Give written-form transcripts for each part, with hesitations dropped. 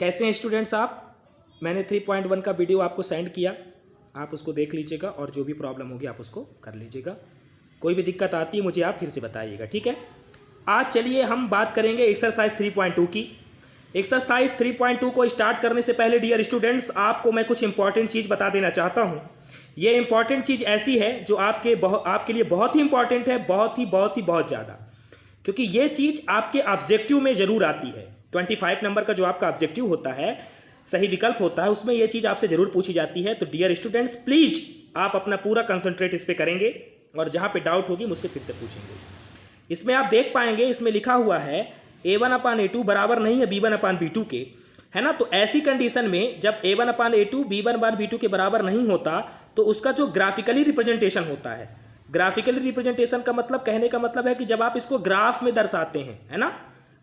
कैसे हैं स्टूडेंट्स आप? मैंने 3.1 का वीडियो आपको सेंड किया, आप उसको देख लीजिएगा और जो भी प्रॉब्लम होगी आप उसको कर लीजिएगा। कोई भी दिक्कत आती है मुझे आप फिर से बताइएगा, ठीक है। आज चलिए हम बात करेंगे एक्सरसाइज 3.2 की। एक्सरसाइज 3.2 को स्टार्ट करने से पहले डियर स्टूडेंट्स आपको मैं कुछ इंपॉर्टेंट चीज़ बता देना चाहता हूँ। ये इंपॉर्टेंट चीज़ ऐसी है जो आपके लिए बहुत ही इंपॉर्टेंट है, बहुत ज़्यादा, क्योंकि ये चीज़ आपके ऑब्जेक्टिव में ज़रूर आती है। 25 नंबर का जो आपका ऑब्जेक्टिव होता है, सही विकल्प होता है, उसमें ये चीज़ आपसे ज़रूर पूछी जाती है। तो डियर स्टूडेंट्स प्लीज़ आप अपना पूरा कंसंट्रेट इस पर करेंगे और जहाँ पे डाउट होगी मुझसे फिर से पूछेंगे। इसमें आप देख पाएंगे, इसमें लिखा हुआ है A1/A2 बराबर नहीं है B1/B2 के, है ना। तो ऐसी कंडीशन में जब A1/A2 B1/B2 के बराबर नहीं होता तो उसका जो ग्राफिकली रिप्रेजेंटेशन होता है, ग्राफिकली रिप्रेजेंटेशन का मतलब, कहने का मतलब है कि जब आप इसको ग्राफ में दर्शाते हैं, है ना,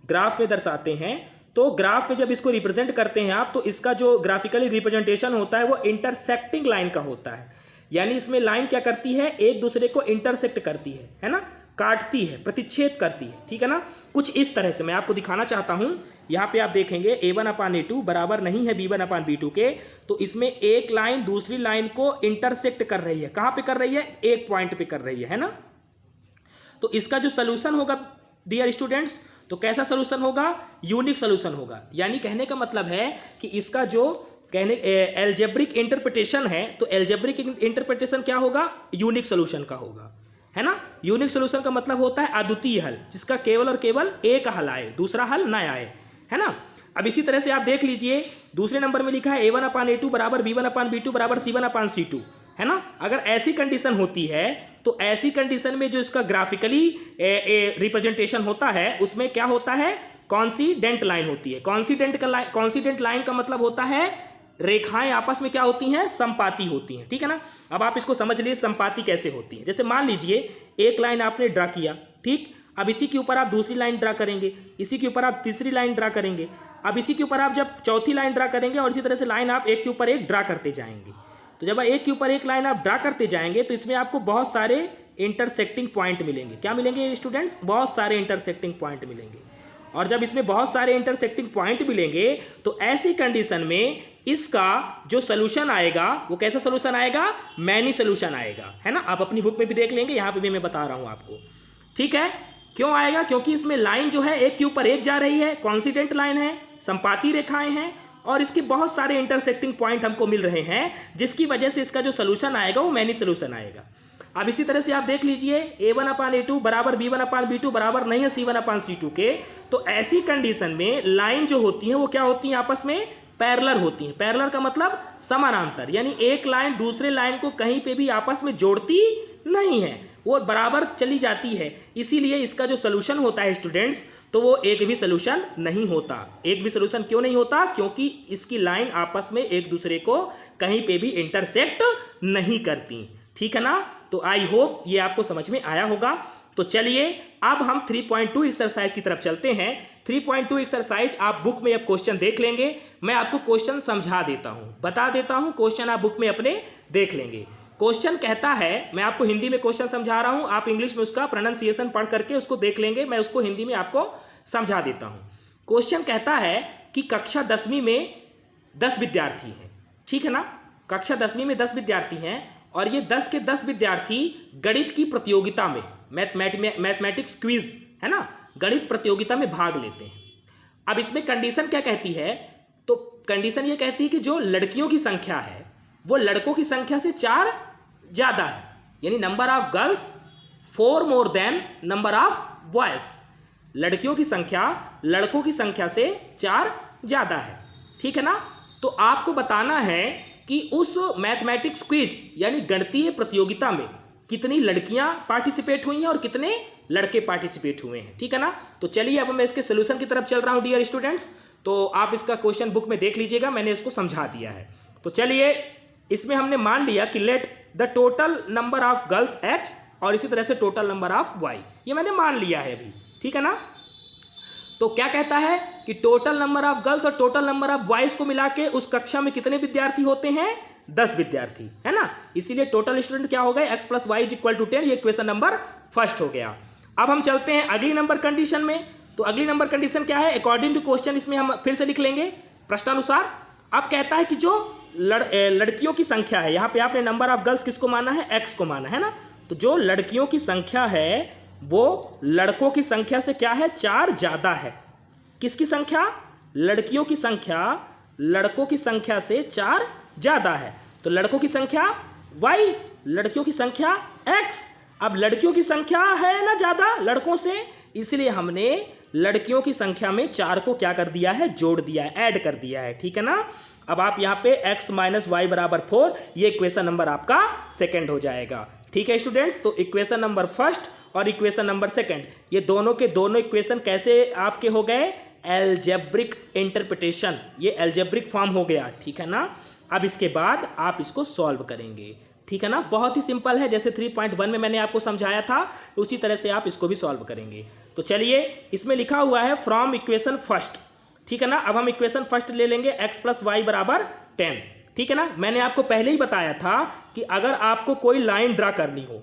ग्राफ में दर्शाते हैं, तो ग्राफ में जब इसको रिप्रेजेंट करते हैं आप, तो इसका जो ग्राफिकली रिप्रेजेंटेशन होता है वो इंटरसेक्टिंग लाइन का होता है। यानी इसमें लाइन क्या करती है, एक दूसरे को इंटरसेक्ट करती है ना, काटती है, प्रतिच्छेद करती है, ठीक है ना। कुछ इस तरह से मैं आपको दिखाना चाहता हूं। यहाँ पे आप देखेंगे A1/A2 बराबर नहीं है B1/B2 के, तो इसमें एक लाइन दूसरी लाइन को इंटरसेक्ट कर रही है। कहाँ पे कर रही है? एक पॉइंट पे कर रही है ना। तो इसका जो सोल्यूशन होगा डियर स्टूडेंट्स, तो कैसा सोल्यूशन होगा? यूनिक सोल्यूशन होगा। यानी कहने का मतलब है कि इसका जो एल्जेब्रिक इंटरप्रिटेशन है, तो एल्जेब्रिक इंटरप्रिटेशन क्या होगा? यूनिक सोल्यूशन का होगा, है ना। यूनिक सोल्यूशन का मतलब होता है अद्वितीय हल, जिसका केवल और केवल एक हल आए, दूसरा हल न आए, है ना। अब इसी तरह से आप देख लीजिए, दूसरे नंबर में लिखा है A1/A2 बराबर B1/B2 बराबर C1/C2, है ना। अगर ऐसी कंडीशन होती है तो ऐसी कंडीशन में जो इसका ग्राफिकली रिप्रेजेंटेशन होता है उसमें क्या होता है? कॉन्सिडेंट लाइन होती है। कॉन्सिडेंट लाइन का मतलब होता है रेखाएं आपस में क्या होती हैं? संपाती होती हैं, ठीक है ना। अब आप इसको समझ लीजिए संपाती कैसे होती है। जैसे मान लीजिए एक लाइन आपने ड्रा किया, ठीक। अब इसी के ऊपर आप दूसरी लाइन ड्रा करेंगे, इसी के ऊपर आप तीसरी लाइन ड्रा करेंगे, अब इसी के ऊपर आप जब चौथी लाइन ड्रा करेंगे और इसी तरह से लाइन आप एक के ऊपर एक ड्रा करते जाएंगे। तो जब एक के ऊपर एक लाइन आप ड्रा करते जाएंगे तो इसमें आपको बहुत सारे इंटरसेक्टिंग पॉइंट मिलेंगे। क्या मिलेंगे स्टूडेंट्स? बहुत सारे इंटरसेक्टिंग पॉइंट मिलेंगे। और जब इसमें बहुत सारे इंटरसेक्टिंग पॉइंट मिलेंगे तो ऐसी कंडीशन में इसका जो सोल्यूशन आएगा वो कैसा सोल्यूशन आएगा? मैनी सोल्यूशन आएगा, है ना। आप अपनी बुक में भी देख लेंगे, यहाँ पे भी मैं बता रहा हूँ आपको, ठीक है। क्यों आएगा? क्योंकि इसमें लाइन जो है एक के ऊपर एक जा रही है, कॉन्सिडेंट लाइन है, संपाती रेखाएं हैं और इसके बहुत सारे इंटरसेक्टिंग पॉइंट हमको मिल रहे हैं, जिसकी वजह से इसका जो सोल्यूशन आएगा वो मैनी सोल्यूशन आएगा। अब इसी तरह से आप देख लीजिए A1/A2 बराबर B1/B2 बराबर नहीं है C1/C2 के, तो ऐसी कंडीशन में लाइन जो होती है वो क्या होती है? आपस में पैरेलल होती हैं। पैरेलल का मतलब समानांतर, यानी एक लाइन दूसरे लाइन को कहीं पे भी आपस में जोड़ती नहीं है, वो बराबर चली जाती है। इसीलिए इसका जो सोल्यूशन होता है स्टूडेंट्स, तो वो एक भी सोल्यूशन नहीं होता। एक भी सोल्यूशन क्यों नहीं होता? क्योंकि इसकी लाइन आपस में एक दूसरे को कहीं पे भी इंटरसेक्ट नहीं करती, ठीक है ना। तो आई होप ये आपको समझ में आया होगा। तो चलिए अब हम 3.2 एक्सरसाइज की तरफ चलते हैं। 3.2 एक्सरसाइज आप बुक में अब क्वेश्चन देख लेंगे, मैं आपको क्वेश्चन समझा देता हूं, बता देता हूं, क्वेश्चन आप बुक में अपने देख लेंगे। क्वेश्चन कहता है, मैं आपको हिंदी में क्वेश्चन समझा रहा हूं, आप इंग्लिश में उसका प्रोनाउंसिएशन पढ़ करके उसको देख लेंगे, मैं उसको हिंदी में आपको समझा देता हूं। क्वेश्चन कहता है कि कक्षा 10वीं में 10 विद्यार्थी हैं, ठीक है ना। कक्षा 10वीं में 10 विद्यार्थी हैं और ये 10 के 10 विद्यार्थी गणित की प्रतियोगिता में, मैथमेटिक्स क्विज, है ना, गणित प्रतियोगिता में भाग लेते हैं। अब इसमें कंडीशन क्या कहती है? तो कंडीशन ये कहती है कि जो लड़कियों की संख्या है वो लड़कों की संख्या से 4 ज्यादा है, यानी number of girls 4 more than number of boys. लड़कियों की संख्या लड़कों की संख्या से 4 ज्यादा है, ठीक है ना। तो आपको बताना है कि उस मैथमेटिक्स क्विज यानी गणितीय प्रतियोगिता में कितनी लड़कियां पार्टिसिपेट हुई हैं और कितने लड़के पार्टिसिपेट हुए हैं, ठीक है ना। तो चलिए अब मैं इसके सोल्यूशन की तरफ चल रहा हूं डियर स्टूडेंट्स। तो आप इसका क्वेश्चन बुक में देख लीजिएगा, मैंने इसको समझा दिया है। तो चलिए इसमें हमने मान लिया कि let the total number of girls X और इसी तरह से टोटल नंबर ऑफ Y, ये मैंने मान लिया है अभी, ठीक है ना। तो क्या कहता है कि टोटल नंबर ऑफ गर्ल्स और टोटल नंबर ऑफ बॉयज को मिला के उस कक्षा में कितने विद्यार्थी होते हैं? 10 विद्यार्थी, है ना। इसीलिए टोटल स्टूडेंट क्या हो गए? X + Y = 10। ये क्वेश्चन नंबर फर्स्ट हो गया। अब हम चलते हैं अगली नंबर कंडीशन में। तो अगली नंबर कंडीशन क्या है? अकॉर्डिंग टू क्वेश्चन इसमें हम फिर से लिख लेंगे प्रश्नानुसार अब कहता है कि जो लड़कियों की संख्या है, यहाँ पे आपने नंबर ऑफ गर्ल्स किसको माना है, एक्स को माना है ना, तो जो लड़कियों की संख्या है वो लड़कों की संख्या से क्या है, 4 ज़्यादा है। किसकी संख्या, लड़कियों की संख्या लड़कों की संख्या से 4 ज़्यादा है। तो लड़कों की संख्या y, लड़कियों की संख्या x। अब लड़कियों की संख्या है ना ज़्यादा लड़कों से, इसलिए हमने लड़कियों की संख्या में 4 को क्या कर दिया है, जोड़ दिया है, ऐड कर दिया है, ठीक है ना। अब आप यहाँ पे x माइनस वाई बराबर 4, ये इक्वेशन नंबर आपका सेकंड हो जाएगा, ठीक है स्टूडेंट्स। तो इक्वेशन नंबर फर्स्ट और इक्वेशन नंबर सेकंड, ये दोनों के दोनों इक्वेशन कैसे आपके हो गए, एल्जेब्रिक इंटरप्रिटेशन, ये एल्जेब्रिक फॉर्म हो गया, ठीक है ना। अब इसके बाद आप इसको सॉल्व करेंगे, ठीक है ना। बहुत ही सिंपल है, जैसे 3.1 में मैंने आपको समझाया था उसी तरह से आप इसको भी सॉल्व करेंगे। तो चलिए, इसमें लिखा हुआ है फ्रॉम इक्वेशन फर्स्ट, ठीक है ना। अब हम इक्वेशन फर्स्ट ले लेंगे x प्लस वाई बराबर 10, ठीक है ना। मैंने आपको पहले ही बताया था कि अगर आपको कोई लाइन ड्रा करनी हो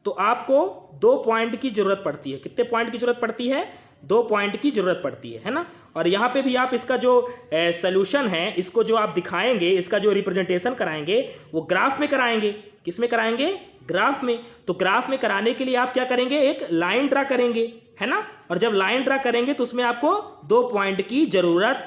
तो आपको 2 पॉइंट की जरूरत पड़ती है। कितने पॉइंट की जरूरत पड़ती है, 2 पॉइंट की जरूरत पड़ती है ना। और यहाँ पे भी आप इसका जो सॉल्यूशन है, इसको जो आप दिखाएंगे, इसका जो रिप्रेजेंटेशन कराएंगे वो ग्राफ में कराएंगे। किस में कराएंगे, ग्राफ में। तो ग्राफ में कराने के लिए आप क्या करेंगे, एक लाइन ड्रा करेंगे, है ना। और जब लाइन ड्रा करेंगे तो उसमें आपको 2 पॉइंट की जरूरत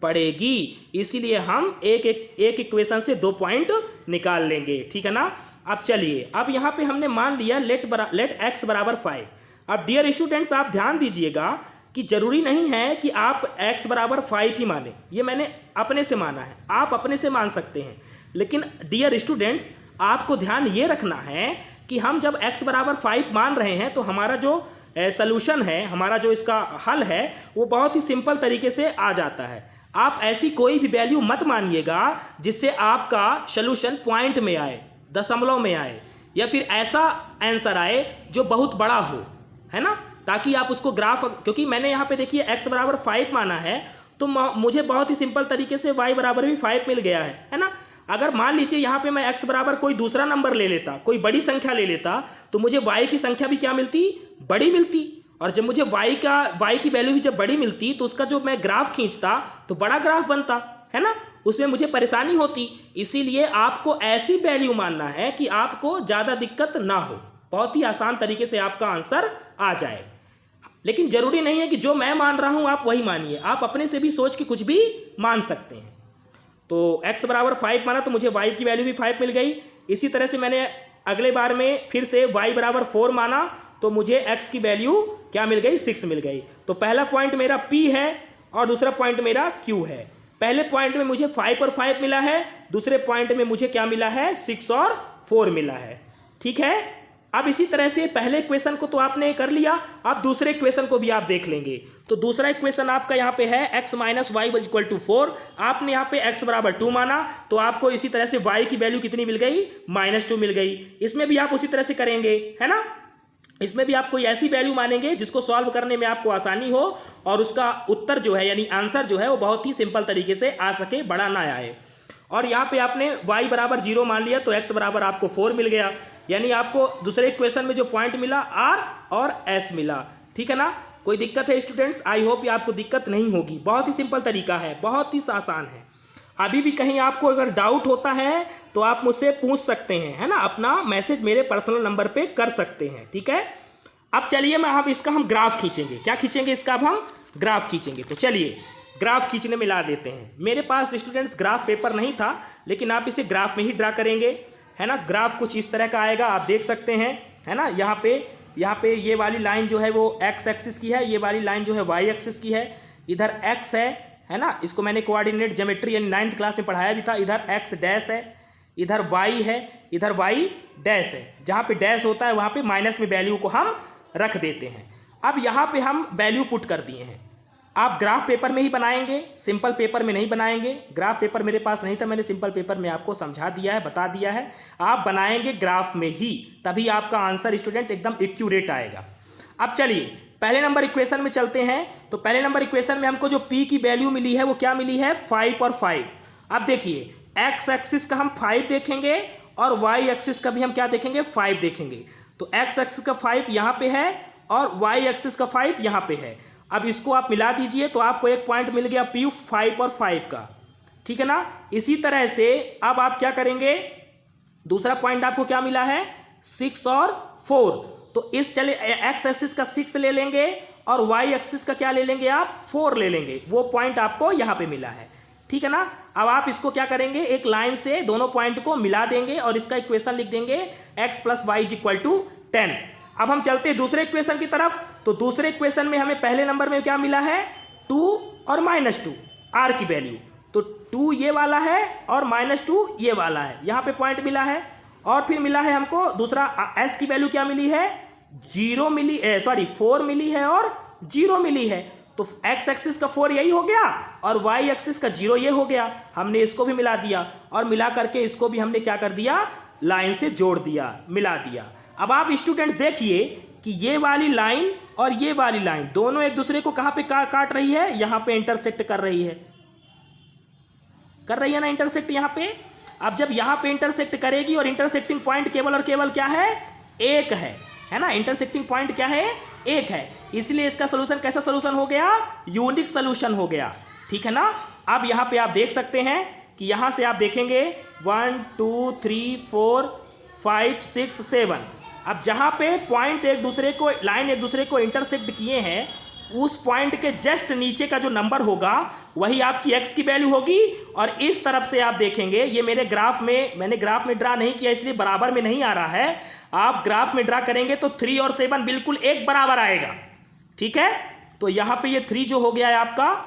पड़ेगी, इसीलिए हम एक इक्वेशन से 2 पॉइंट निकाल लेंगे, ठीक है ना। अब चलिए, अब यहाँ पे हमने मान लिया लेट x बराबर 5। अब डियर स्टूडेंट्स आप ध्यान दीजिएगा कि जरूरी नहीं है कि आप x बराबर 5 ही माने, ये मैंने अपने से माना है, आप अपने से मान सकते हैं। लेकिन डियर स्टूडेंट्स आपको ध्यान ये रखना है कि हम जब x बराबर 5 मान रहे हैं तो हमारा जो सॉल्यूशन है, हमारा जो इसका हल है वो बहुत ही सिंपल तरीके से आ जाता है। आप ऐसी कोई भी वैल्यू मत मानिएगा जिससे आपका सॉल्यूशन पॉइंट में आए, दशमलव में आए, या फिर ऐसा आंसर आए जो बहुत बड़ा हो, है ना, ताकि आप उसको ग्राफ, क्योंकि मैंने यहाँ पे देखिए x बराबर 5 माना है तो मुझे बहुत ही सिंपल तरीके से y बराबर भी 5 मिल गया है ना। अगर मान लीजिए यहाँ पे मैं x बराबर कोई दूसरा नंबर ले लेता, कोई बड़ी संख्या ले लेता, तो मुझे y की संख्या भी क्या मिलती, बड़ी मिलती। और जब मुझे y की वैल्यू भी जब बड़ी मिलती तो उसका जो मैं ग्राफ खींचता तो बड़ा ग्राफ बनता, है ना, उसमें मुझे परेशानी होती। इसीलिए आपको ऐसी वैल्यू मानना है कि आपको ज़्यादा दिक्कत ना हो, बहुत ही आसान तरीके से आपका आंसर आ जाए। लेकिन जरूरी नहीं है कि जो मैं मान रहा हूँ आप वही मानिए, आप अपने से भी सोच के कुछ भी मान सकते हैं। तो x बराबर 5 माना तो मुझे y की वैल्यू भी 5 मिल गई। इसी तरह से मैंने अगले बार में फिर से y बराबर 4 माना तो मुझे x की वैल्यू क्या मिल गई, 6 मिल गई। तो पहला पॉइंट मेरा p है और दूसरा पॉइंट मेरा q है। पहले पॉइंट में मुझे 5 और 5 मिला है, दूसरे पॉइंट में मुझे क्या मिला है, 6 और 4 मिला है, ठीक है। अब इसी तरह से पहले इक्वेशन को तो आपने कर लिया, अब दूसरे इक्वेशन को भी आप देख लेंगे। तो दूसरा इक्वेशन आपका यहाँ पे है x minus y equal to 4। आपने यहाँ पे x बराबर 2 माना तो आपको इसी तरह से y की वैल्यू कितनी मिल गई, -2 मिल गई। इसमें भी आप उसी तरह से करेंगे, है ना। इसमें भी आप कोई ऐसी वैल्यू मानेंगे जिसको सॉल्व करने में आपको आसानी हो और उसका उत्तर जो है यानी आंसर जो है वो बहुत ही सिंपल तरीके से आ सके, बड़ा ना आए। और यहाँ पे आपने y बराबर 0 मान लिया तो x बराबर आपको 4 मिल गया, यानी आपको दूसरे इक्वेशन में जो पॉइंट मिला r और s मिला, ठीक है ना। कोई दिक्कत है स्टूडेंट्स, आई होप ये आपको दिक्कत नहीं होगी, बहुत ही सिंपल तरीका है, बहुत ही आसान है। अभी भी कहीं आपको अगर डाउट होता है तो आप मुझसे पूछ सकते हैं, है ना, अपना मैसेज मेरे पर्सनल नंबर पे कर सकते हैं, ठीक है। अब चलिए मैं अब इसका हम ग्राफ खींचेंगे, क्या खींचेंगे, इसका अब हम ग्राफ खींचेंगे। तो चलिए ग्राफ खींचने में ला देते हैं। मेरे पास स्टूडेंट्स ग्राफ पेपर नहीं था, लेकिन आप इसे ग्राफ में ही ड्रा करेंगे, है ना। ग्राफ कुछ इस तरह का आएगा, आप देख सकते हैं, है ना। यहाँ पे ये वाली लाइन जो है वो x एक्सिस की है, ये वाली लाइन जो है y एक्सिस की है। इधर x है ना, इसको मैंने कोऑर्डिनेट ज्योमेट्री यानी 9th क्लास में पढ़ाया भी था। इधर x डैश है, इधर y है, इधर y डैश है। जहाँ पे डैश होता है वहाँ पे माइनस में वैल्यू को हम रख देते हैं। अब यहाँ पे हम वैल्यू पुट कर दिए हैं। आप ग्राफ पेपर में ही बनाएंगे, सिंपल पेपर में नहीं बनाएंगे। ग्राफ पेपर मेरे पास नहीं था, मैंने सिंपल पेपर में आपको समझा दिया है, बता दिया है। आप बनाएंगे ग्राफ में ही, तभी आपका आंसर स्टूडेंट एकदम एक्यूरेट आएगा। अब चलिए पहले नंबर इक्वेशन में चलते हैं। तो पहले नंबर इक्वेशन में हमको जो p की वैल्यू मिली है वो क्या मिली है, 5 और 5। अब देखिए x एक्सिस का हम 5 देखेंगे और y एक्सिस का भी हम क्या देखेंगे, 5 देखेंगे। तो x एक्सिस का 5 यहाँ पे है और y एक्सिस का 5 यहाँ पे है। अब इसको आप मिला दीजिए तो आपको एक पॉइंट मिल गया P 5 और 5 का, ठीक है ना। इसी तरह से अब आप क्या करेंगे, दूसरा पॉइंट आपको क्या मिला है 6 और 4, तो इस चले एक्स एक्सिस का 6 ले लेंगे और वाई एक्सिस का क्या ले लेंगे आप 4 ले लेंगे, वो पॉइंट आपको यहाँ पे मिला है, ठीक है ना। अब आप इसको क्या करेंगे, एक लाइन से दोनों पॉइंट को मिला देंगे और इसका इक्वेशन लिख देंगे x + y = 10। अब हम चलते हैं दूसरे इक्वेशन की तरफ, तो दूसरे इक्वेशन में हमें पहले नंबर में क्या मिला है 2 और -2 r की वैल्यू, तो 2 ये वाला है और -2 ये वाला है, यहाँ पे पॉइंट मिला है। और फिर मिला है हमको दूसरा s की वैल्यू क्या मिली है 0 मिली, 4 मिली है और 0 मिली है, तो x एक्सिस का 4 यही हो गया और y एक्सिस का 0 ये हो गया। हमने इसको भी मिला दिया और मिला करके इसको भी हमने क्या कर दिया, लाइन से जोड़ दिया, मिला दिया। अब आप स्टूडेंट्स देखिए कि ये वाली लाइन और ये वाली लाइन दोनों एक दूसरे को कहाँ पे काट रही है, यहाँ पे इंटरसेक्ट कर रही है ना इंटरसेक्ट यहाँ पे। अब जब यहाँ पे इंटरसेक्ट करेगी और इंटरसेक्टिंग पॉइंट केवल और केवल क्या है, एक है ना, इंटरसेक्टिंग पॉइंट क्या है, एक है, इसलिए इसका सोल्यूशन कैसा सोल्यूशन हो गया, यूनिक सोल्यूशन हो गया, ठीक है ना। अब यहाँ पे आप देख सकते हैं कि यहाँ से आप देखेंगे 1 2 3 4 5 6 7, अब जहाँ पे पॉइंट एक दूसरे को, लाइन एक दूसरे को इंटरसेक्ट किए हैं, उस पॉइंट के जस्ट नीचे का जो नंबर होगा वही आपकी x की वैल्यू होगी। और इस तरफ से आप देखेंगे, ये मेरे ग्राफ में, मैंने ग्राफ में ड्रा नहीं किया इसलिए बराबर में नहीं आ रहा है, आप ग्राफ में ड्रा करेंगे तो 3 और 7 बिल्कुल एक बराबर आएगा, ठीक है। तो यहाँ पे ये 3 जो हो गया है आपका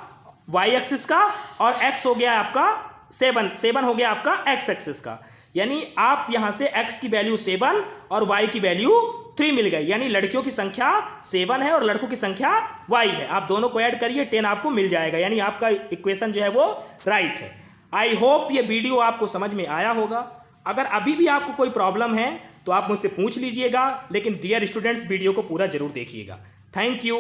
y एक्सिस का और x हो गया है आपका 7 हो गया आपका x एक्सिस का, यानी आप यहाँ से x की वैल्यू 7 और y की वैल्यू 3 मिल गई, यानी लड़कियों की संख्या 7 है और लड़कों की संख्या y है। आप दोनों को ऐड करिए 10 आपको मिल जाएगा, यानी आपका इक्वेशन जो है वो राइट है। आई होप ये वीडियो आपको समझ में आया होगा। अगर अभी भी आपको कोई प्रॉब्लम है तो आप मुझसे पूछ लीजिएगा, लेकिन डियर स्टूडेंट्स वीडियो को पूरा जरूर देखिएगा। Thank you.